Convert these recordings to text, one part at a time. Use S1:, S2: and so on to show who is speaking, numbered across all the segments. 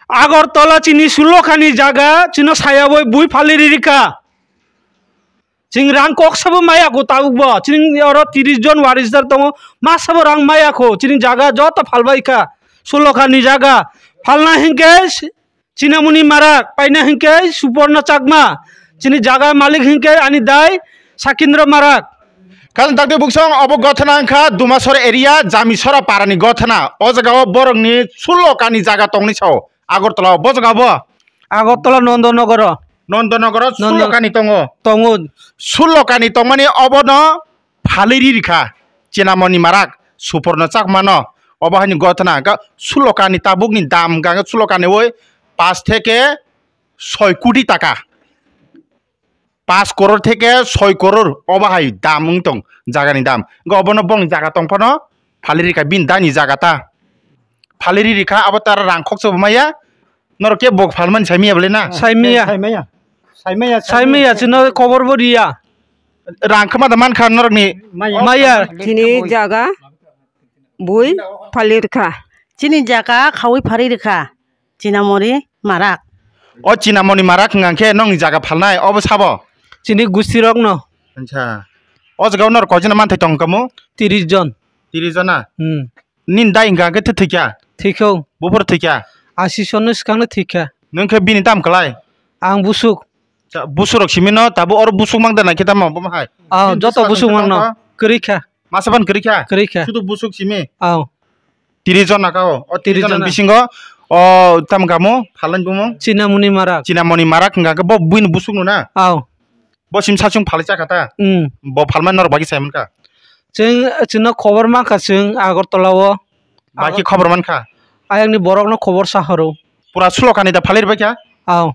S1: Agartala chini sulokani jaga chino sayaboi bui falirika. Ching rang kok sabo maya ko tabukbo. Ching oro 30 jon warisdar tongo mas sabo rang maya ko. Ching jaga jota falbaika. Sulokani jaga. Falna hingke Cinamuni Marak. Paina hingke Suporna Chakma. Chini jaga malik hingke ani dai Sakindra Marak.
S2: Kan takde buksong obo gothana angka Dumasore area Jamisora parani gothana. O jaga borong ni sulokani jaga tongni sao. Agartala bo jaga bo.
S1: Agartala Nondonogoro.
S2: Nondonogoro sulokani tongo.
S1: Tongo.
S2: Sulokani tongmani obo no Falirika. Cinamuni Marak. Suporna Chakma no. Obo hani gothana angka sulokani tabukni dam ganga sulokani woi 5 থেকে 6 কোটি টাকা 5 করোড় থেকে 6 করোড় অবাহাই দাম উংতং জায়গানি দাম গবন বং জায়গা তংফানো ফালিরিকা বিন দানি জায়গাটা ফালিরিকা আবতার রাংখক সবমায়া নরকে বক ফালমান সাইমিয়া বলে না
S1: সাইমিয়া চিনো খবর বরিয়া
S2: রাংখমা দামান খান নরকনি
S1: মায়া
S3: চিনি জায়গা বই ফালিরিকা চিনি জায়গা খাওই ফালিরিকা Cinamuni Marak.
S2: Oh Cinamuni Marak ngangke nong jaga falnai obo sabo.
S1: Cini Gustirok no.
S2: Acha. Oh jaga nor kojina mantai tong kamu?
S1: 30 jon.
S2: 30 jona. Nin dai ngangke thikya.
S1: Thikau.
S2: Bubur thikya.
S1: Asisonu skangna thikya.
S2: Nongke bini tam kalai.
S1: Ang busuk.
S2: Busurok simino tabu or busuk mangdana kita mau pemahai.
S1: Ah joto busuk mangno. Kerikha.
S2: Masaban kerikha.
S1: Kerikha.
S2: Sudah busuk simi.
S1: Ah.
S2: 30 jona kau. Oh 30 jona bisingo. Oh, tam kamu falan bumong?
S1: Cinamuni Marak.
S2: Cinamuni Marak enggak ke bo buin busuk nuna.
S1: Aw.
S2: Bo sim sacung palica kata. Bo falman nor bagi saya manka.
S1: Ceng cina khobar maka ceng Agartala wo.
S2: Bagi khobar manka.
S1: Ayang ni borok no khobar saharo.
S2: Pura sulokani da falir bagi ya?
S1: Aw.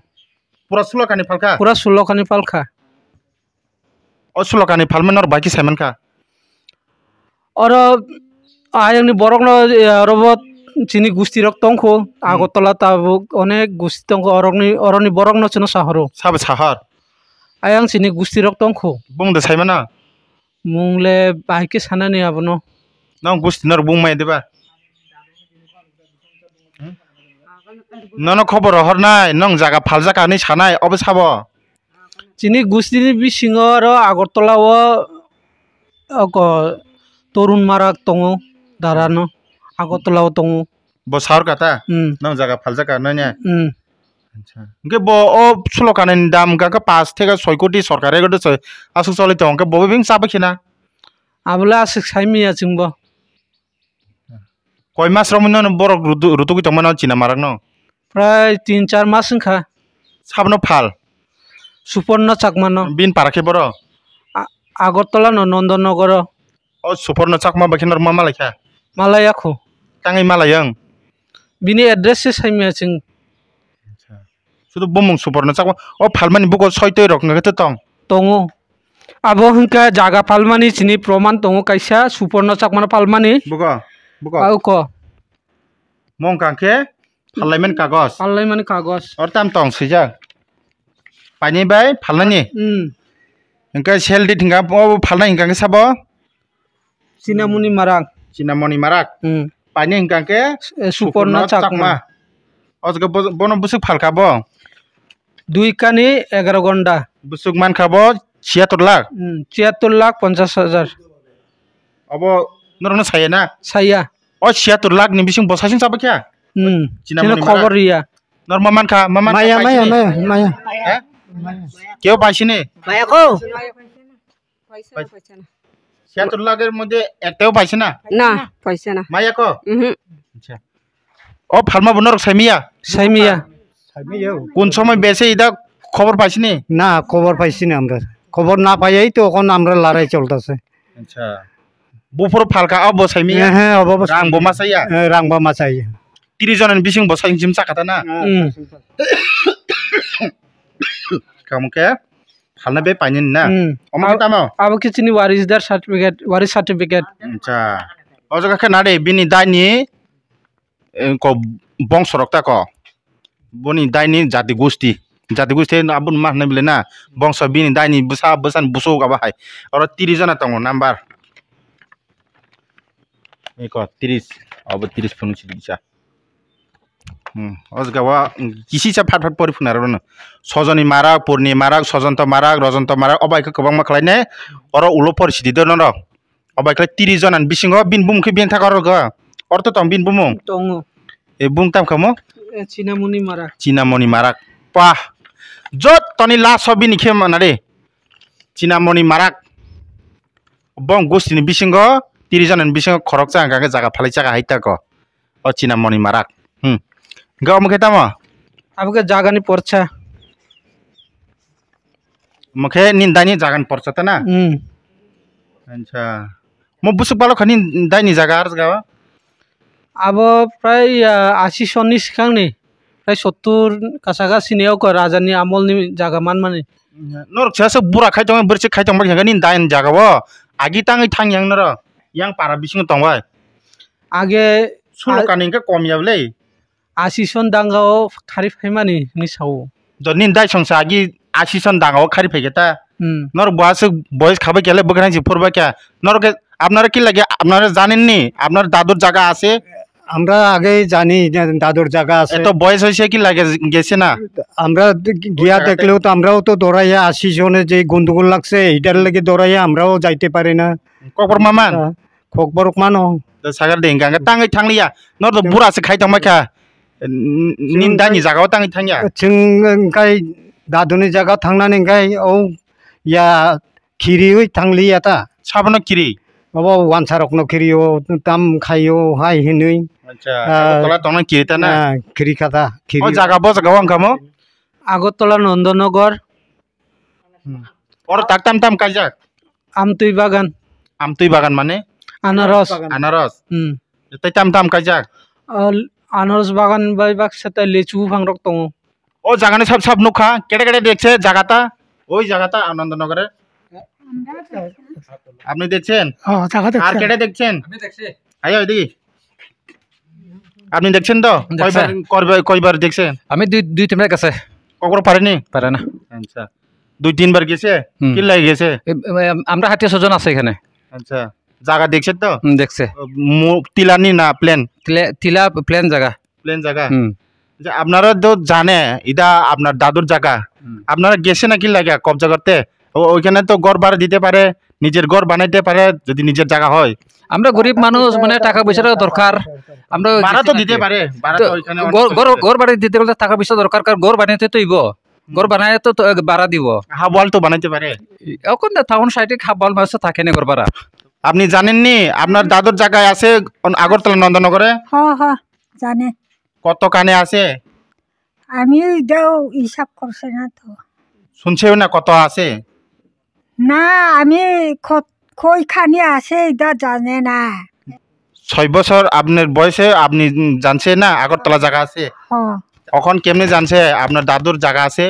S2: Pura sulokani falka.
S1: Pura sulokani falka.
S2: Oh sulokani falman nor bagi saya manka.
S1: Oro ayang ni borok no robot Cini Gustirok tongko Agartala tabuk onek Gusti tongko oroni borok no cina saharo.
S2: Sabe sahar.
S1: Ayang cini Gustirok tongko.
S2: Bung da sai mana?
S1: Mungle bahike sana ni abono.
S2: Nong Gusti nor bung mai deba. Nono khobor hor nai nong jaga falja kani sanai obo sabo.
S1: Cini Gusti ni bisingo ro Agartala wo Torun Marak tongo darano. Agartala tongo.
S2: Bo sahur kata. Nong jaga falja kananya. আচ্ছা গে ব ও সুলকানের দাম গাকা 5 থেকে 6 কোটি সরকারে গডছে আসুক চলিতে অঙ্কে bobbing চাবখিনা
S1: আবলা আসুক সাইমিয়া চিংব
S2: কয় মাস রমন বড় ঋতুকি তমন চিনা মারাক ন
S1: প্রায় 3-4 মাস খা
S2: সাবনো ফাল
S1: সুপর্ণ চাকমা ন
S2: বিন পারাকে বড়
S1: আগরতলা ন নন্দনগর
S2: ও সুপর্ণ চাকমা বাখিনর মামা লেখা
S1: মালায়াখো
S2: টাঙ্গাই মালায়ং
S1: বিনি এড্রেস সাইমিয়া চিং
S2: শুধু বমং সুপর্ণ চাকমা ও ফালমানি বুকো ছয়তই রক নগতে তং
S1: তংও আবো হংকা জাগা ফালমানি চিনি প্রমাণ তংও কাইসা সুপর্ণ চাকমা ফালমানি
S2: বুকো বুকো
S1: আও ক
S2: মং কাকে ফাললাইমেন কাগজ আর তাম তং সিজা পানি বাই ফালনানি হংকা সেলডি ঠিঙ্গা ফালনাই হংকা সাবো
S1: চিনামনি মারাক
S2: পানি হংকাকে
S1: সুপর্ণ চাকমা
S2: অজগ বন বুসুক ফালকাবো
S1: 2 কানি 11 ঘন্টা
S2: বুসুক মান খাবো 76 লাখ
S1: 50,000
S2: অব নরন সাইনা
S1: সাইয়া
S2: ও 76 লাখ নি বিসিং বসাসিং চাবা কিয়া
S1: চিনামনি খবর রিয়া
S2: নরমা মান খা মামা মায়া কেউ পাইছিনি
S3: মায়া কো
S2: পয়সা না 76 লাখের মধ্যে একটাও পাইছ না
S3: না পয়সা না
S2: মায়া কো আচ্ছা ও ফালমা বনর সাইমিয়া কোন সময় বেশি এটা খবর পাইছিনি
S4: না খবর পাইছি না আমরা খবর না পাইই তো এখন আমরা লড়াই চলতেছে
S2: আচ্ছা বুফর ফালকা অব সাইমিয়া
S4: হ্যাঁ অব
S2: রাং বমা সাইয়া
S4: রাং বমা সাইয়া
S2: 30 জনের বিসিং বসাইং জিম চাকাতা না কামকে ফালনা বে পাইনি না অমকে তামো
S1: আবো কিছিনি ওয়ারিস সার্টিফিকেট
S2: আচ্ছা অজগাকে নারে বিনি দাইনি ক বংশরক্তা ক বনি দাইনি জাতি গোষ্ঠী আবুন মা না বিলে না বংশ বিনি দাইনি বসান বুসো গাবা হাই আর 30 জন তং নাম্বার এই ক 30 অব 30 ফোন ছি দিছা অজগাওয়া কিসিসা ফাট ফাট পরিফুনার সজনী মারাক পূর্ণি মারাক সজন্ত মারাক অবাইকে গোबां मा खालायने अर उलो परिस्थिति दन र अबाइखलाय 30 जन बिसिङो बिन बुमखै बिन थाकर ग अर्थ तम बिन बुमु
S1: tongo
S2: ए बुम ताम खमो
S1: Cinamoni marak
S2: पा जत तनि ला सबिनि खे मानारे चिनामनि माराक बं गोस्तिनि बिसिङो 30 जन बिसिङो खरक जागा जागा फालै जागा हाइता ग अ चिनामनि माराक गाव मखे तामा
S1: abge jaga ni porcha
S2: मखे निंदानि जागान पर्छ त ना अच्छा म बुसुक बालो खनि दाइनि जागा आर गावा
S1: abo prai 80 sonni sikhangni prai 70 kasaga sineau ko rajani amolni jaga manmani
S2: नर छासे बुरा खाइतों बरसे खाइतों मा हेगानि दाइन जागा व आगि ताङै थां yang नर yang पारा बिसिङ तंबाय
S1: age
S2: सुलकानि का कम याबले
S1: 80 son dangao khari phaimani ni sau
S2: the निन दाइ संसा आगि 80 सन दागाव खारि फैगेता नर बहासे बयस खाबाय केले बगरां जिफोरबा क्या नर के আপনারা কি লাগে আপনারা জানেন নি আপনার দাদুর জায়গা আছে
S4: আমরা আগে জানি দাদুর জায়গা আছে
S2: এত বয়স হইছে কি লাগে গেছে না
S4: আমরা গিয়া দেখলেও তো আমরাও তো দৌড়াইয়া 80 জনে যে গন্ডগোল লাগছে এইটার লাগি দৌড়াইয়া আমরাও যাইতে পারি না
S2: ককবর মামান
S4: ককবর মানো
S2: সাগার দেঙ্গা তাঙै थांलिया नर तो बुरासो खाइथांबायखा निन्दानि जागाव ताङै थांया
S4: जों ओंखाय दादुनि जायगा थांनानै ओंखाय औ या खिरियै थांलिया ता
S2: साबन किरि
S4: बाबा वानसारकनो खिरियो ताम खायो हाय हिनै
S2: अच्छा तला तंग किरिता ना
S4: खिरि खाता खिरि
S2: ओ जागा बो जागा अंकामो
S1: আগরতলা নন্দনগর
S2: और ताकताम ताम काजाक
S1: আমতুই বাগান
S2: মানে আনারস তাই তাম তাম কাজাক
S1: আনারস বাগান বাইবাক সাথে লিচু ফাংরক দङ
S2: ও জাগানে সব সব নুখা কেটে কেটে দেখছে জায়গাটা ওই জায়গাটা আনন্দনগরে আপনি দেখছেন আর কেটে দেখছেন আমি দেখছি আয় এদিকে আপনি দেখছেন তো কয়বার দেখছেন
S5: আমি দুই তিনবার গেছে
S2: কখনো পারেনি
S5: পারে না
S2: আচ্ছা 2-3 বার গেছে কি লাগে গেছে
S5: আমরা 70 আছে এখানে
S2: আচ্ছা জায়গা দেখছেন তো
S5: দেখছে
S2: তিলানি না প্লেন
S5: তিলা প্লেন জায়গা যে আপনারা তো জানে এটা আপনার দাদুর জায়গা আপনারা গেছে না কি লাগে কবজা করতে ওইখানে তো ঘর ভাড়া দিতে পারে নিজের ঘর বানাইতে পারে যদি নিজের জায়গা হয় আমরা গরিব মানুষ মানে টাকা পয়সা দরকার আমরা
S2: ভাড়া তো দিতে পারে ভাড়া তো ওইখানে
S5: ঘর বাড়ি দিতে গেলে টাকা পয়সা দরকার কারণ ঘর বানাইতে তো ইব ঘর বানাই তো ভাড়া দিব
S2: হাবল তো বানাইতে পারে
S5: এখন টাউন সাইডে হাবল মাছ থাকে না ঘর ভাড়া
S2: আপনি জানেননি আপনার দাদুর জায়গায় আছে আগরতলা নন্দনগরে
S6: হ্যাঁ জানে
S2: কত কানে আছে
S6: আমি এটাও হিসাব করছে না তো
S2: শুনছেও না কত আছে
S6: না আমি কইখানি আছে এটা জানে না
S2: 6 বছর আপনার বয়সে আপনি জানছেন না আগরতলা জায়গা আছে এখন কেমনে জানছে আপনার দাদুর জায়গা আছে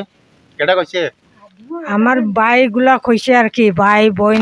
S2: কেটা কইছে
S6: আমার ভাইগুলা কইছে আর কি ভাই বোন